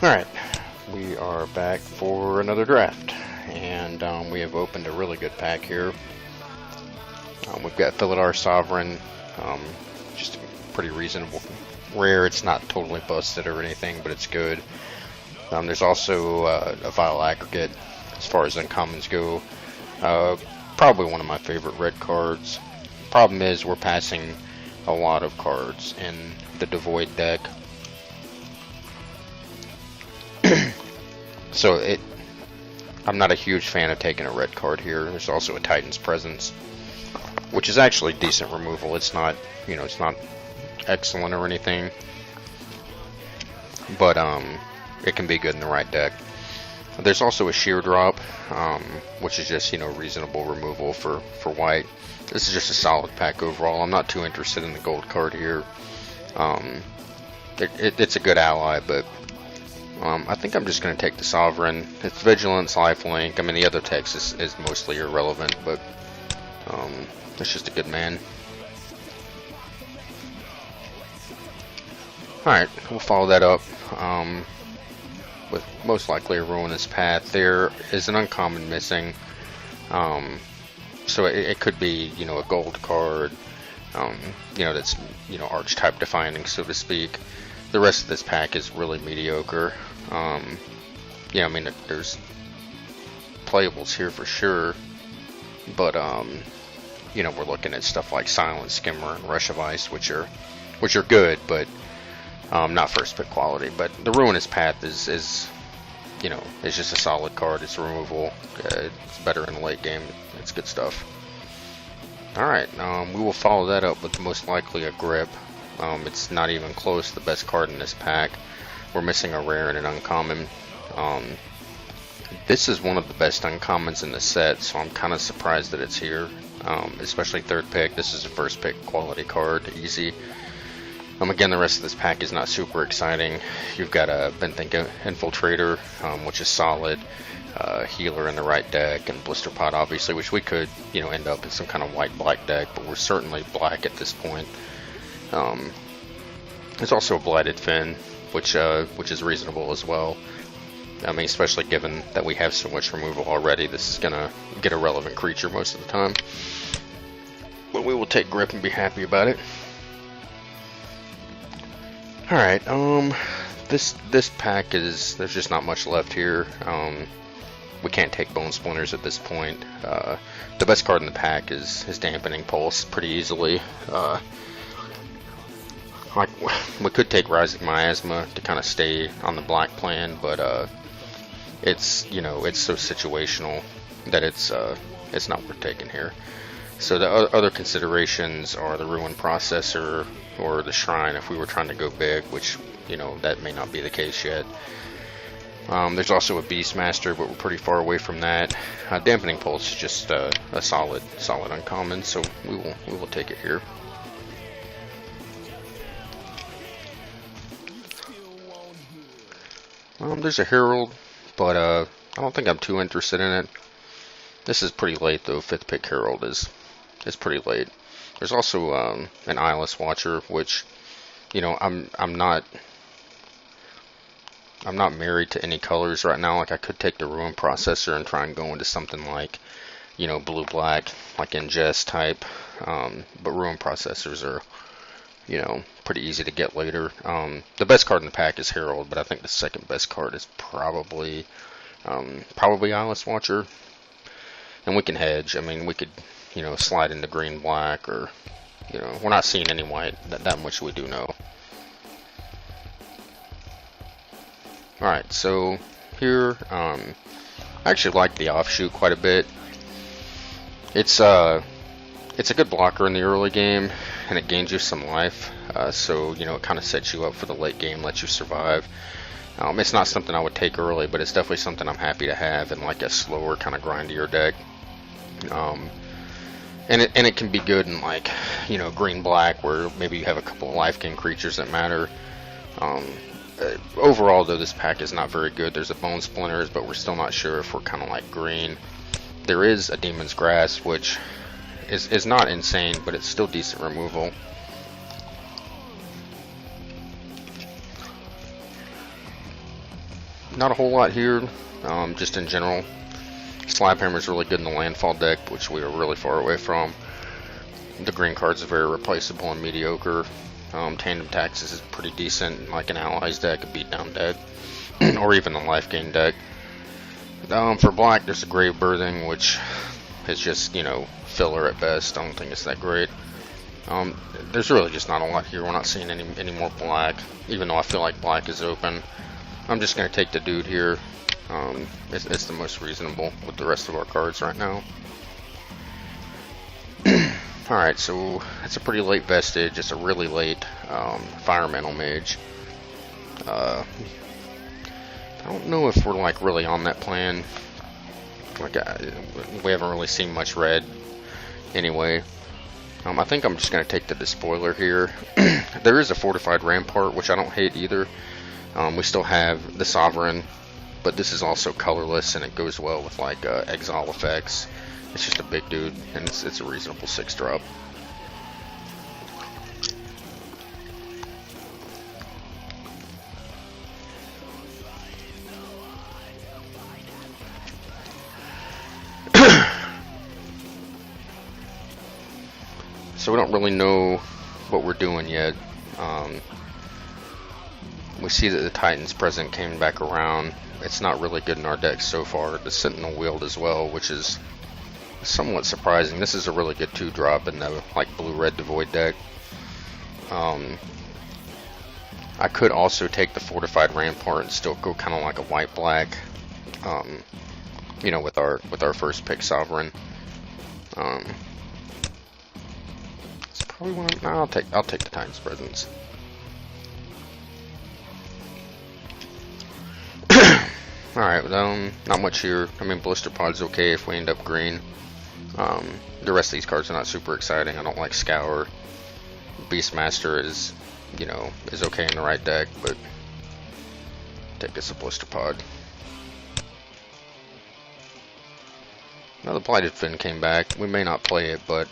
Alright, we are back for another draft, and we have opened a really good pack here. We've got Philidar Sovereign, just pretty reasonable. Rare, it's not totally busted or anything, but it's good. There's also a Vile Aggregate as far as uncommons go. Probably one of my favorite red cards. Problem is, we're passing a lot of cards in the Devoid deck. So I'm not a huge fan of taking a red card here. There's also a Titan's Presence, which is actually decent removal. It's not, it's not excellent or anything, but it can be good in the right deck. There's also a Sheer Drop, which is just, reasonable removal for white. This is just a solid pack overall. I'm not too interested in the gold card here. It's a good ally, but I think I'm just going to take the Sovereign. It's Vigilance, Lifelink. I mean, the other text is mostly irrelevant, but it's just a good man. Alright, we'll follow that up with most likely a Ruinous Path. There is an uncommon missing, so it could be, a gold card, that's, archetype defining, so to speak. The rest of this pack is really mediocre. I mean, there's playables here for sure, but we're looking at stuff like Silent Skimmer and Rush of Ice, which are good, but not first pick quality. But the Ruinous Path is it's just a solid card. It's removal. It's better in the late game. It's good stuff. All right, we will follow that up with most likely a Grip. It's not even close to the best card in this pack. We're missing a rare and an uncommon. This is one of the best uncommons in the set, so I'm kind of surprised that it's here. Especially third pick. This is a first pick quality card, easy. Again, the rest of this pack is not super exciting. You've got a Benthic Infiltrator, which is solid. Healer in the right deck, and Blister Pot, obviously, which we could, end up in some kind of white-black deck, but we're certainly black at this point. There's also a Blighted Fin, which is reasonable as well. I mean, especially given that we have so much removal already, this is gonna get a relevant creature most of the time. But we will take Grip and be happy about it. All right, this pack there's just not much left here. We can't take Bone Splinters at this point. The best card in the pack is Dampening Pulse pretty easily. Like, we could take Rising Miasma to kind of stay on the black plan, but it's it's so situational that it's not worth taking here. So the other considerations are the Ruin Processor or the Shrine if we were trying to go big, which that may not be the case yet. There's also a Beastmaster, but we're pretty far away from that. Dampening Pulse is just a solid uncommon, so we will take it here. There's a Herald, but I don't think I'm too interested in it. This is pretty late though. 5th pick Herald is pretty late. There's also an Eyeless Watcher, which I'm not married to any colors right now. Like, I could take the Ruin Processor and try and go into something like blue-black, like Ingest type, but Ruin Processors are pretty easy to get later. The best card in the pack is Herald, but I think the second best card is probably Eyeless Watcher. And we can hedge. I mean, we could slide into green-black, or we're not seeing any white. That much we do know. Alright, so here I actually like the Offshoot quite a bit. It's a good blocker in the early game, and it gains you some life, so it kind of sets you up for the late game, lets you survive. It's not something I would take early, but it's definitely something I'm happy to have in like a slower, kind of grindier deck. And it can be good in like green black, where maybe you have a couple of life gain creatures that matter. Overall though, this pack is not very good. There's a Bone Splinters, but we're still not sure if we're kind of like green. There is a Demon's Grasp, which is not insane, but it's still decent removal. Not a whole lot here, just in general. Slaphammer is really good in the landfall deck, which we are really far away from. The green cards are very replaceable and mediocre. Tandem Taxes is pretty decent, like an Allies deck, a beatdown deck, or even a life gain deck. For black, there's a Grave Birthing, which is just, you know, filler at best. I don't think it's that great. There's really just not a lot here. We're not seeing any more black, even though I feel like black is open. I'm just going to take the dude here. It's the most reasonable with the rest of our cards right now. Alright, so it's a pretty late Vestige. It's a really late Environmental Mage. I don't know if we're like really on that plan. Like we haven't really seen much red anyway. I think I'm just going to take the Despoiler here. There is a Fortified Rampart, which I don't hate either. We still have the Sovereign, but this is also colorless and it goes well with like exile effects. It's just a big dude, and it's a reasonable 6-drop. So we don't really know what we're doing yet. We see that the Titan's Present came back around. It's not really good in our deck so far. The Sentinel Wield as well, which is somewhat surprising. This is a really good 2-drop in the like blue-red Devoid deck. I could also take the Fortified Rampart and still go kind of like a white-black, you know, with our first pick Sovereign. It's probably one. No, I'll take the Titan's Presence. Alright, not much here. I mean, Blister Pod's okay if we end up green. The rest of these cards are not super exciting. I don't like Scour. Beastmaster is, you know, is okay in the right deck, but take us a Blister Pod. Now the Blighted Fin came back. We may not play it, but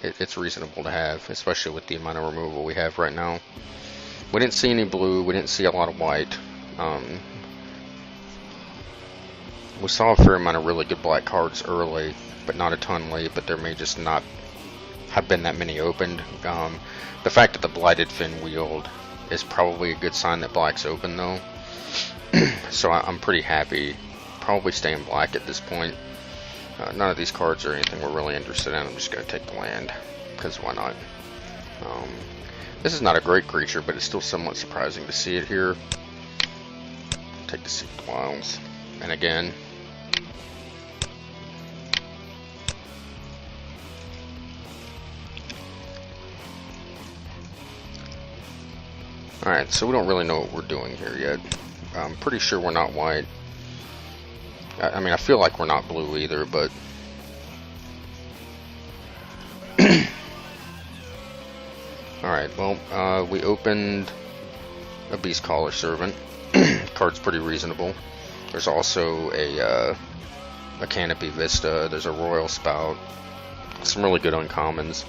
it's reasonable to have, especially with the amount of removal we have right now. We didn't see any blue. We didn't see a lot of white. We saw a fair amount of really good black cards early, but not a ton late, but there may just not have been that many opened. The fact that the Blighted Fin wield is probably a good sign that black's open though. So I'm pretty happy, probably staying black at this point. None of these cards are anything we're really interested in. I'm just going to take the land, because why not? This is not a great creature, but it's still somewhat surprising to see it here. Take the Secret Wilds. And again, alright, so we don't really know what we're doing here yet. I'm pretty sure we're not white. I mean, I feel like we're not blue either, but alright, well, we opened a Beastcaller Servant. Card's pretty reasonable. There's also a Canopy Vista. There's a Royal Spout. Some really good uncommons.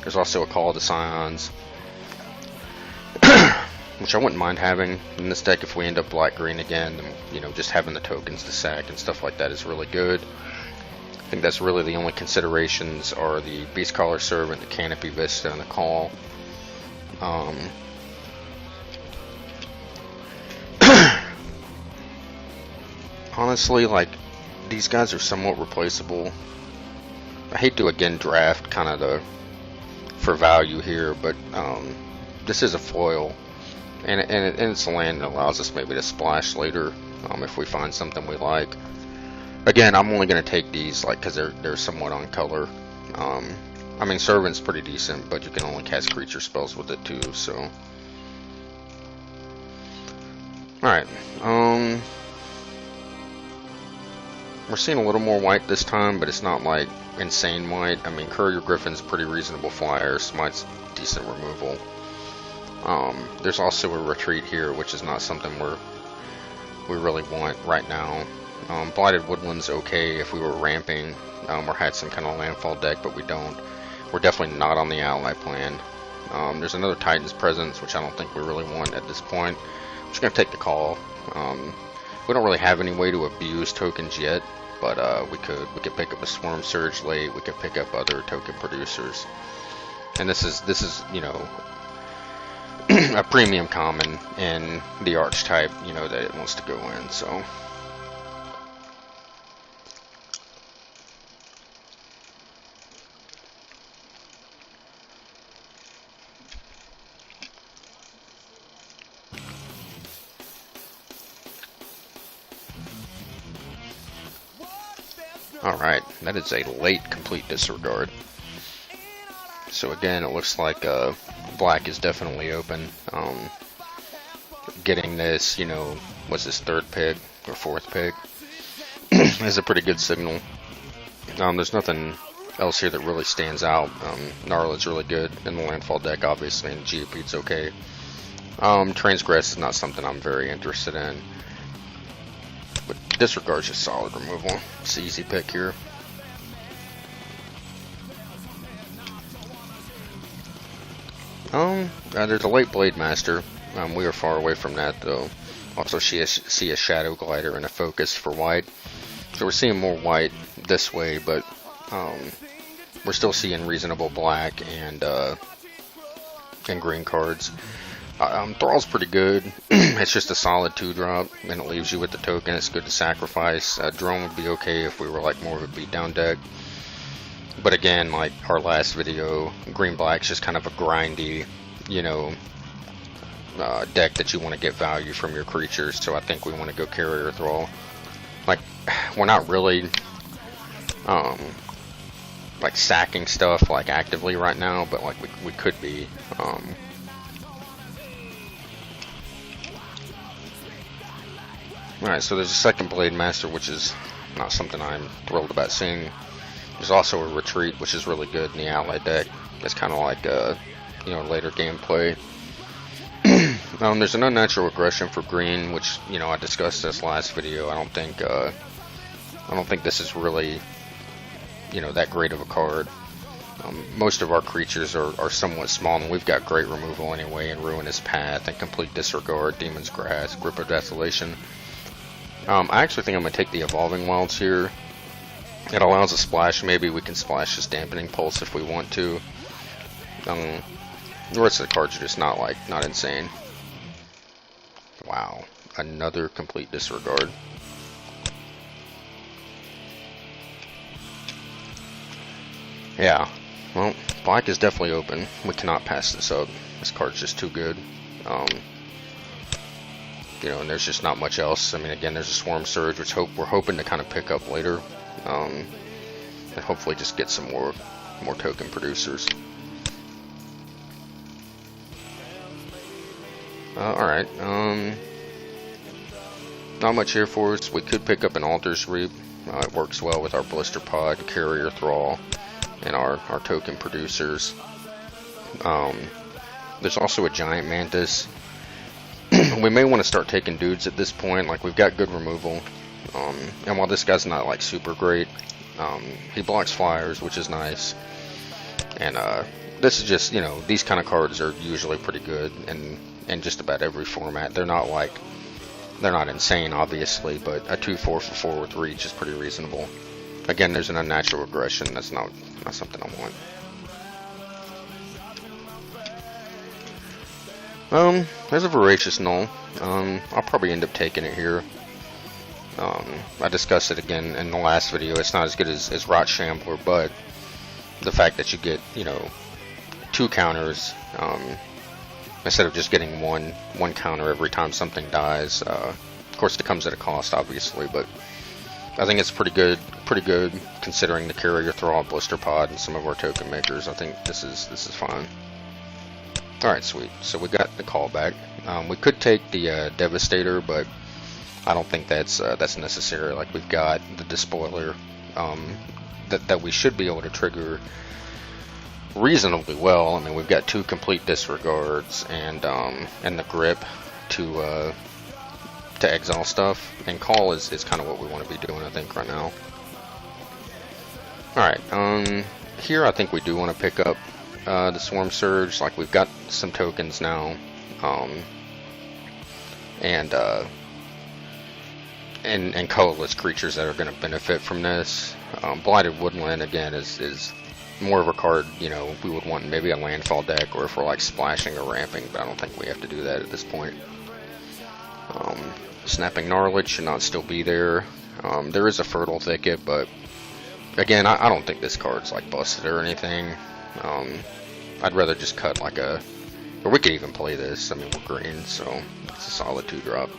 There's also a Call of the Scions, which I wouldn't mind having in this deck if we end up black-green again. And, you know, just having the tokens to sack and stuff like that is really good. I think that's really the only considerations are the Beastcaller Servant, the Canopy Vista, and the Call. Honestly, like, these guys are somewhat replaceable. I hate to again draft kind of for value here, but this is a foil, and it's a land that allows us maybe to splash later if we find something we like. Again, I'm only going to take these like because they're somewhat on color. I mean, Servant's pretty decent, but you can only cast creature spells with it too. So, all right. We're seeing a little more white this time, but it's not like insane white. I mean, Courier Griffin's a pretty reasonable flyer. Smite's decent removal. There's also a Retreat here, which is not something we really want right now. Blighted Woodland's okay if we were ramping or had some kind of landfall deck, but we don't. We're definitely not on the ally plan. There's another Titan's Presence, which I don't think we really want at this point. I'm just going to take the call. We don't really have any way to abuse tokens yet, but we could pick up a Swarm Surge late. We could pick up other token producers, and this is you know, a premium common in the archetype, you know, that it wants to go in. So. Alright, that is a late complete disregard. So again, it looks like black is definitely open. Getting this, you know, was his third pick or fourth pick is a pretty good signal. There's nothing else here that really stands out. Gnarla's really good in the landfall deck, obviously, and Geopete's okay. Transgress is not something I'm very interested in. But disregard's just solid removal. It's an easy pick here. There's a late Blade Master. We are far away from that though. Also see a Shadow Glider and a Focus for white. So we're seeing more white this way, but we're still seeing reasonable black and green cards. Thrall's pretty good. It's just a solid 2-drop, and it leaves you with the token. It's good to sacrifice. Drone would be okay if we were like more of a beatdown deck. But again, like our last video, green-black's just kind of a grindy, you know, deck that you want to get value from your creatures. So I think we want to go Carrier Thrall. Like, we're not really like sacking stuff like actively right now, but like we could be. Alright, so there's a second Blade Master, which is not something I'm thrilled about seeing. There's also a Retreat, which is really good in the ally deck. It's kind of like, you know, later gameplay. There's an Unnatural Aggression for green, which, you know, I discussed this last video. I don't think this is really, you know, that great of a card. Most of our creatures are somewhat small, and we've got great removal anyway, in Ruinous Path and Complete Disregard, Demon's Grasp, Grip of Desolation. I actually think I'm going to take the Evolving Wilds here. It allows a splash. Maybe we can splash this Dampening Pulse if we want to. The rest of the cards are just not insane. Wow, another Complete Disregard. Yeah, well, black is definitely open. We cannot pass this up. This card's just too good. You know, and there's just not much else. I mean, again, there's a Swarm Surge, which we're hoping to kind of pick up later, and hopefully just get some more token producers. All right, not much here for us. We could pick up an Altar's Reap. It works well with our Blister Pod, Carrier Thrall, and our token producers. There's also a Giant Mantis. We may want to start taking dudes at this point. Like, we've got good removal, and while this guy's not like super great, he blocks flyers, which is nice. And this is just, you know, these kind of cards are usually pretty good in just about every format. They're not insane, obviously, but a 2/4 for 4 with reach is pretty reasonable. Again, there's an Unnatural Aggression. That's not something I want. There's a Voracious Null. I'll probably end up taking it here. I discussed it again in the last video. It's not as good as Rot Shambler, but the fact that you get, you know, 2 counters, instead of just getting one counter every time something dies. Of course, it comes at a cost, obviously, but I think it's pretty good considering the Carrier Thrall, Blister Pod, and some of our token makers. I think this is fine. Alright, sweet. So we got the callback. We could take the Devastator, but I don't think that's necessary. Like, we've got the Despoiler that we should be able to trigger reasonably well. I mean, we've got 2 Complete Disregards and the Grip to exile stuff, and Call is kind of what we want to be doing, I think, right now. Alright, here I think we do want to pick up the Swarm Surge. Like, we've got some tokens now, and and colorless creatures that are going to benefit from this. Blighted Woodland again is more of a card, you know, we would want maybe a landfall deck, or if we're like splashing or ramping, but I don't think we have to do that at this point. Snapping Gnarlid should not still be there. There is a Fertile Thicket, but again, I don't think this card's like busted or anything. I'd rather just cut like a, or we could even play this. I mean, we're green, so it's a solid 2-drop.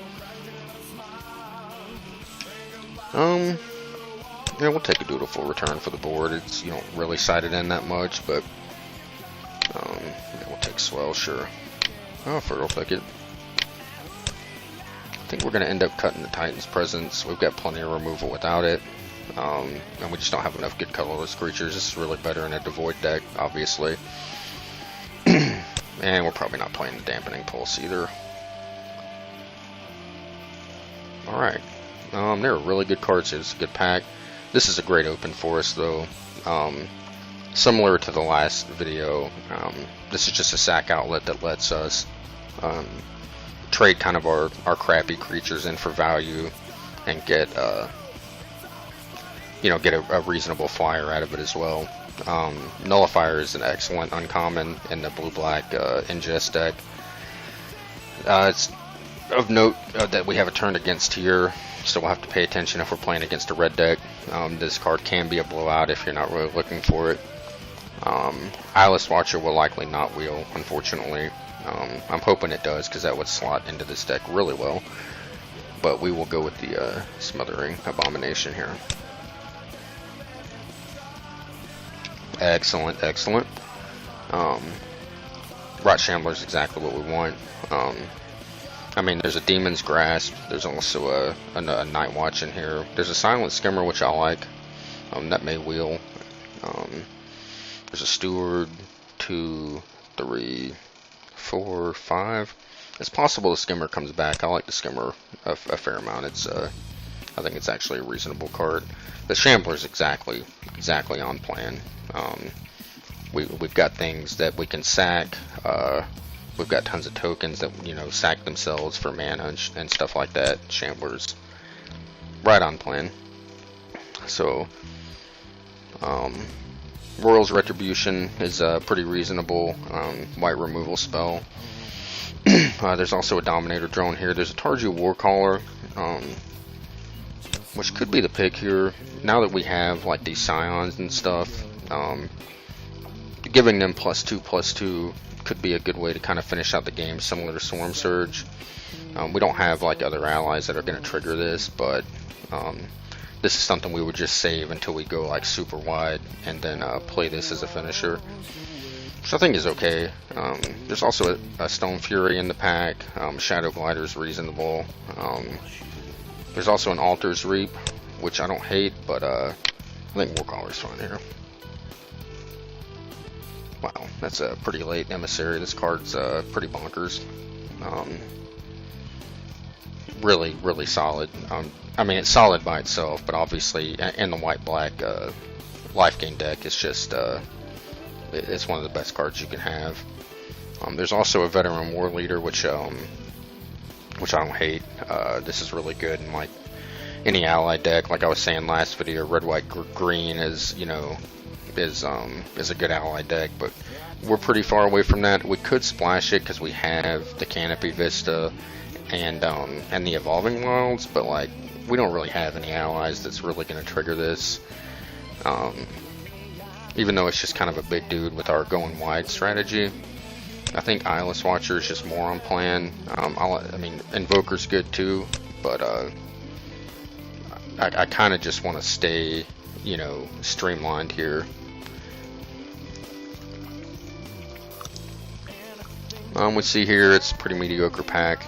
Yeah, we'll take a Dutiful Return for the board. It's, you don't really sight it in that much, but yeah, we'll take Swell, sure. Oh, Fertile Thicket. I think we're going to end up cutting the Titan's Presence. We've got plenty of removal without it, and we just don't have enough good colorless creatures. This is really better in a Devoid deck, obviously. And we're probably not playing the Dampening Pulse either. Alright. There are really good cards here. It's a good pack. This is a great open for us, though. Similar to the last video, this is just a sack outlet that lets us trade kind of our crappy creatures in for value and get you know, get a reasonable flyer out of it as well. Nullifier is an excellent uncommon in the blue-black ingest deck. It's of note that we have a turn against here, so we'll have to pay attention if we're playing against a red deck. This card can be a blowout if you're not really looking for it. Eyeless Watcher will likely not wheel, unfortunately. I'm hoping it does, because that would slot into this deck really well. But we will go with the Smothering Abomination here. Excellent, excellent. Rot Shambler is exactly what we want. I mean, there's a Demon's Grasp. There's also a Night Watch in here. There's a Silent Skimmer, which I like. That may wheel. There's a Steward, 2, 3, 4, 5. It's possible the Skimmer comes back. I like the Skimmer a fair amount. It's I think it's actually a reasonable card. The Shambler's exactly on plan. We've got things that we can sack. We've got tons of tokens that, you know, sack themselves for mana and stuff like that. Shambler's right on plan. So, Royal's Retribution is pretty reasonable. White removal spell. There's also a Dominator Drone here. There's a Tarju Warcaller, which could be the pick here. Now that we have like these Scions and stuff, giving them +2/+2 could be a good way to kind of finish out the game, similar to Swarm Surge. We don't have like other allies that are going to trigger this, but this is something we would just save until we go like super wide, and then play this as a finisher, which I think is okay. There's also a Stone Fury in the pack. Shadow Glider is reasonable. There's also an Altar's Reap, which I don't hate, but I think Warcaller's fine here. Wow, that's a pretty late Emissary. This card's pretty bonkers. Really, really solid. I mean, it's solid by itself, but obviously in the white-black life gain deck, it's just it's one of the best cards you can have. There's also a Veteran War Leader, which I don't hate. This is really good in like any ally deck. Like I was saying last video, red, white, green is, you know, is a good ally deck, but we're pretty far away from that. We could splash it because we have the Canopy Vista and the Evolving Wilds, but like we don't really have any allies that's really going to trigger this. Even though it's just kind of a big dude with our going wide strategy, I think Eyeless Watcher is just more on plan. I mean, Invoker's good too, but I kind of just want to stay, you know, streamlined here. We see here it's a pretty mediocre pack.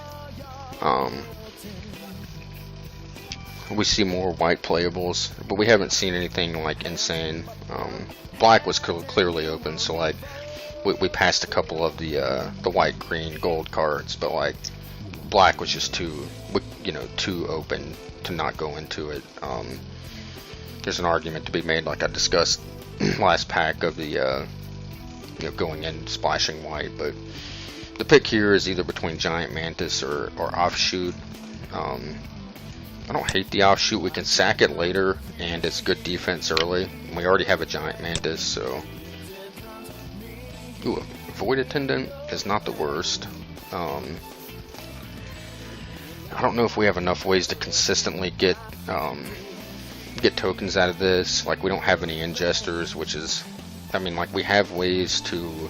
We see more white playables, but we haven't seen anything like insane. Black was clearly open, so like we passed a couple of the white, green, gold cards, but like black was just too open to not go into it. There's an argument to be made, like I discussed last pack, of the going in splashing white, but the pick here is either between Giant Mantis or Offshoot. I don't hate the offshoot. We can sack it later, and it's good defense early. And we already have a giant mantis, so. Ooh, a void attendant is not the worst. I don't know if we have enough ways to consistently get tokens out of this. Like, we don't have any ingesters, which is, I mean, like, we have ways to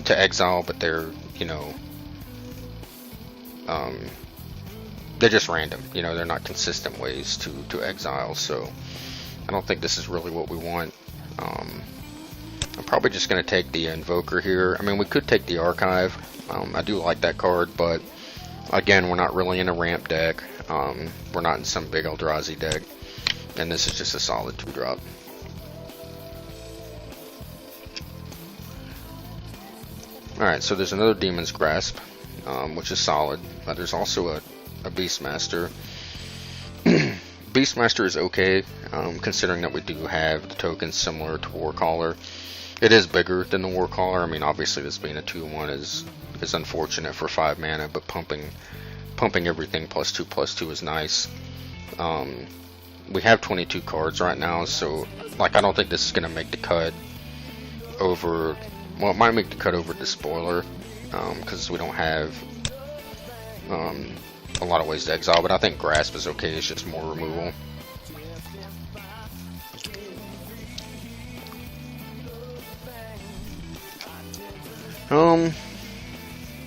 exile, but they're, you know, they're just random. You know, they're not consistent ways to exile. So I don't think this is really what we want. I'm probably just going to take the Invoker here. I mean, we could take the Archive. I do like that card, but again, we're not really in a ramp deck. We're not in some big Eldrazi deck, and this is just a solid 2-drop. Alright, so there's another Demon's Grasp, which is solid. There's also a Beastmaster. Beastmaster is okay, considering that we do have the tokens similar to Warcaller. It is bigger than the Warcaller. I mean, obviously this being a 2/1 is unfortunate for 5 mana, but pumping everything +2/+2 is nice. We have 22 cards right now, so like I don't think this is gonna make the cut over. Well, it might make the cut over the spoiler, because we don't have a lot of ways to exile, but I think Grasp is okay. It's just more removal.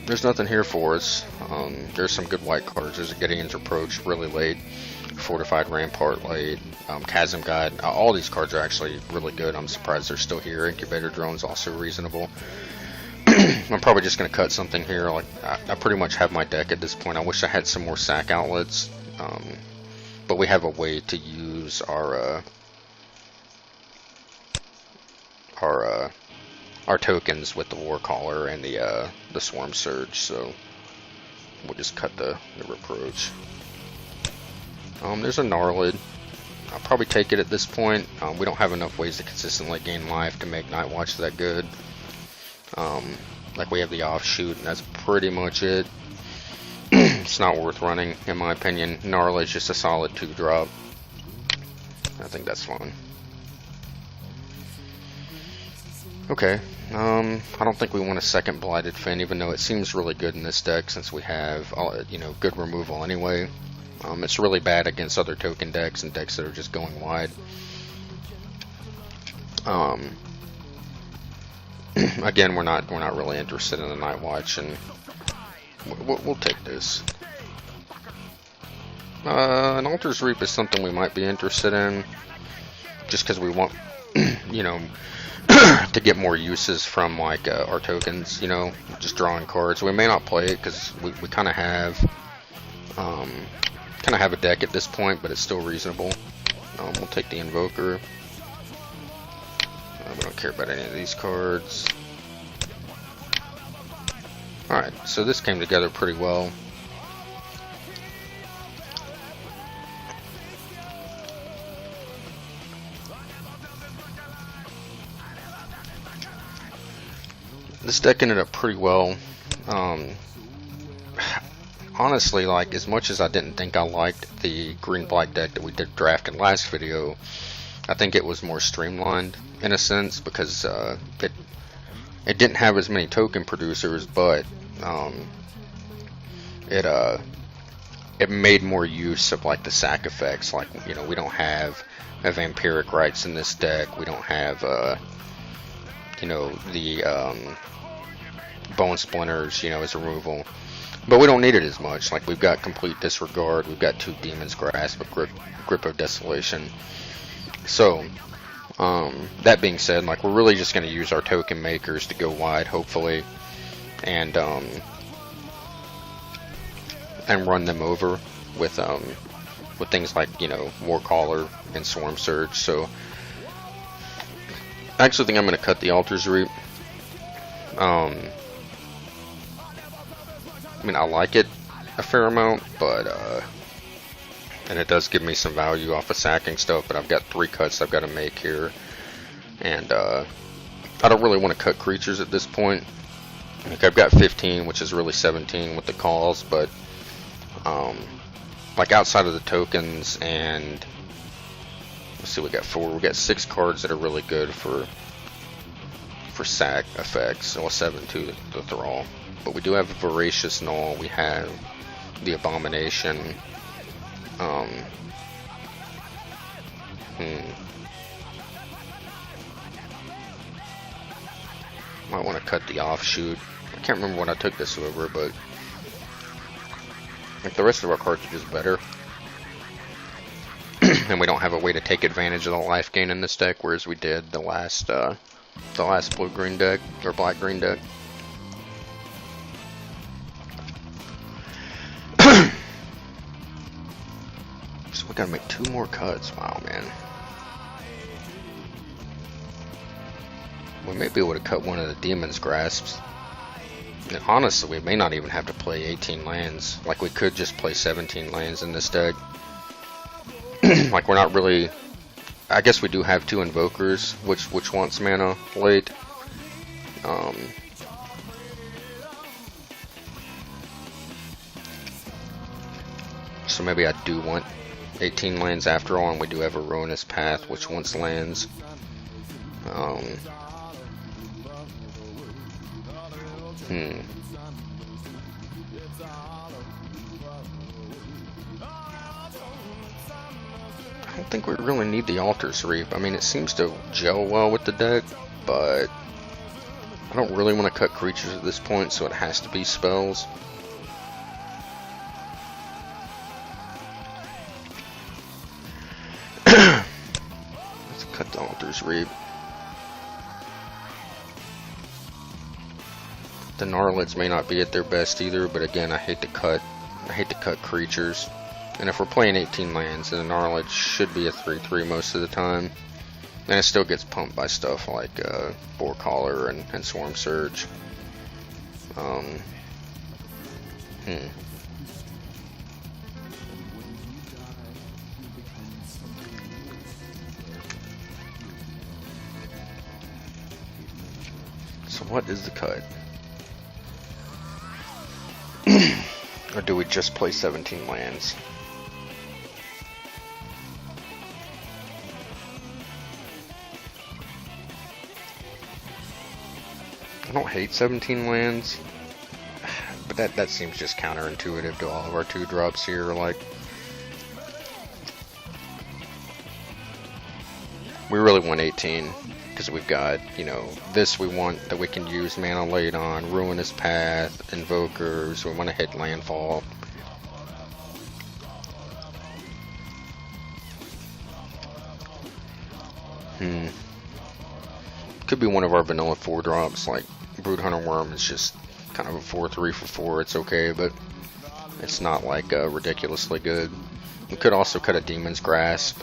There's nothing here for us. There's some good white cards. There's a Gideon's Reproach really late, Fortified Rampart late, Chasm Guide. All these cards are actually really good. I'm surprised they're still here. Incubator Drone's also reasonable. I'm probably just going to cut something here. Like I pretty much have my deck at this point. I wish I had some more sack outlets, but we have a way to use our tokens with the Warcaller and the Swarm Surge. So we'll just cut the Reproach. There's a Gnarlid. I'll probably take it at this point. We don't have enough ways to consistently gain life to make Night Watch that good. Like we have the offshoot, and that's pretty much it. It's not worth running, in my opinion. Gnarl is just a solid 2-drop. I think that's fine. Okay. I don't think we want a second Blighted Fin, even though it seems really good in this deck since we have, you know, good removal anyway. It's really bad against other token decks and decks that are just going wide. Again, we're not really interested in the Night Watch, and we'll take this. An Altar's Reap is something we might be interested in, just because we want, you know, to get more uses from like our tokens. You know, just drawing cards. We may not play it because we kind of have a deck at this point, but it's still reasonable. We'll take the Invoker. We don't care about any of these cards. Alright, so this came together pretty well. This deck ended up pretty well. Honestly, like, as much as I didn't think I liked the green-black deck that we did draft in last video, I think it was more streamlined in a sense, because it didn't have as many token producers, but it made more use of like the sack effects. Like, you know, we don't have Vampiric Rites in this deck. We don't have you know, the Bone Splinters, you know, as removal. But we don't need it as much. Like, we've got Complete Disregard, we've got 2 Demon's Grasp, a Grip of Desolation. So, that being said, like, we're really just going to use our token makers to go wide, hopefully, and run them over with things like, you know, Warcaller and Swarm Surge. So, I actually think I'm going to cut the Altar's Reap. I mean, I like it a fair amount, but and it does give me some value off of sacking stuff, but I've got 3 cuts I've got to make here, and I don't really want to cut creatures at this point. Like, I've got 15, which is really 17 with the calls, but like outside of the tokens, and let's see, we got 4. We got 6 cards that are really good for sack effects. Well, 7 to the Thrall. But we do have a Voracious Null. We have the Abomination. Might want to cut the Offshoot. I can't remember when I took this over, but like the rest of our cards are just better. And we don't have a way to take advantage of the life gain in this deck, whereas we did the last blue-green deck, or black-green deck. So we gotta make 2 more cuts. Wow, man. We may be able to cut one of the Demon's Grasps. And honestly, we may not even have to play 18 lands. Like, we could just play 17 lands in this deck. Like, we're not really... I guess we do have 2 Invokers, which wants mana late. So maybe I do want 18 lands after all, and we do have a Ruinous Path, which wants lands. I don't think we really need the Altar's Reap. I mean, it seems to gel well with the deck, but I don't really want to cut creatures at this point, so it has to be spells. Let's cut the Altar's Reap. The Gnarlids may not be at their best either, but again, I hate to cut creatures. And if we're playing 18 lands, then the Gnarlid should be a 3/3 most of the time. And it still gets pumped by stuff like Boar Collar and Swarm Surge. So what is the cut? Or do we just play 17 lands? I don't hate 17 lands, but that seems just counterintuitive to all of our 2-drops here. Like, we really want 18, because we've got, you know, this we want that we can use mana late on, Ruinous Path, Invokers, we want to hit landfall. Could be one of our vanilla 4-drops, like Broodhunter Worm is just kind of a 4/3 for 4, it's okay, but it's not like ridiculously good. We could also cut a Demon's Grasp.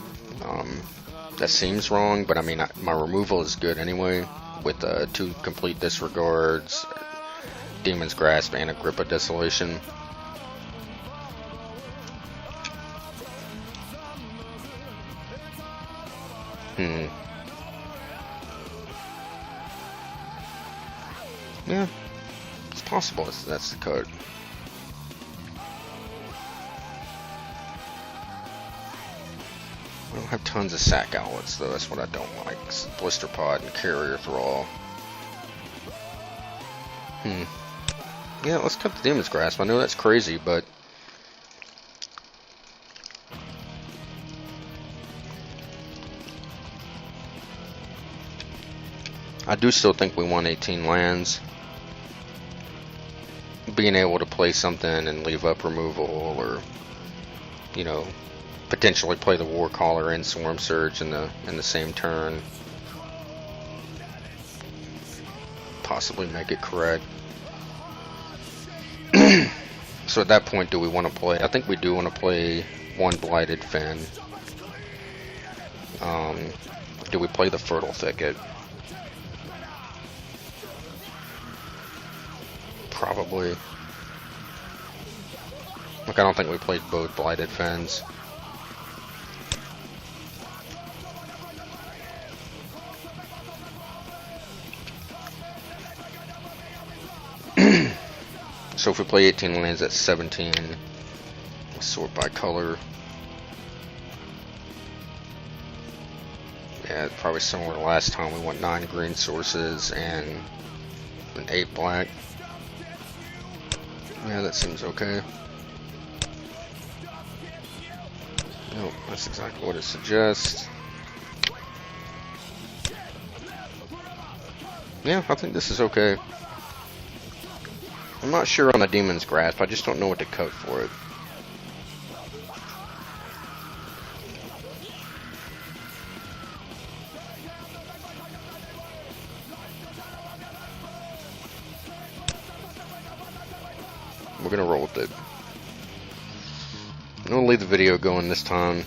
That seems wrong, but I mean, my removal is good anyway, with 2 complete disregards, Demon's Grasp, and a Grip of Desolation. Yeah, it's possible that's the code. We don't have tons of sack outlets though, that's what I don't like. Blister Pod and Carrier Thrall. Yeah, let's cut the Demon's Grasp. I know that's crazy, but I do still think we want 18 lands. Being able to play something and leave up removal, or, you know, potentially play the War Caller and Swarm Surge in the same turn. Possibly make it correct. So at that point, do we want to play? I think we do want to play 1 Blighted Fen. Do we play the Fertile Thicket? Probably. Like, I don't think we played both Blighted Fens. So if we play 18 lands, that's 17. Sort by color. Yeah, probably similar to last time. We want 9 green sources and an 8 black. Yeah, that seems okay. Nope, that's exactly what it suggests. Yeah, I think this is okay. I'm not sure on the Demon's Grasp, I just don't know what to cut for it. We're gonna roll with it. I'm gonna leave the video going this time.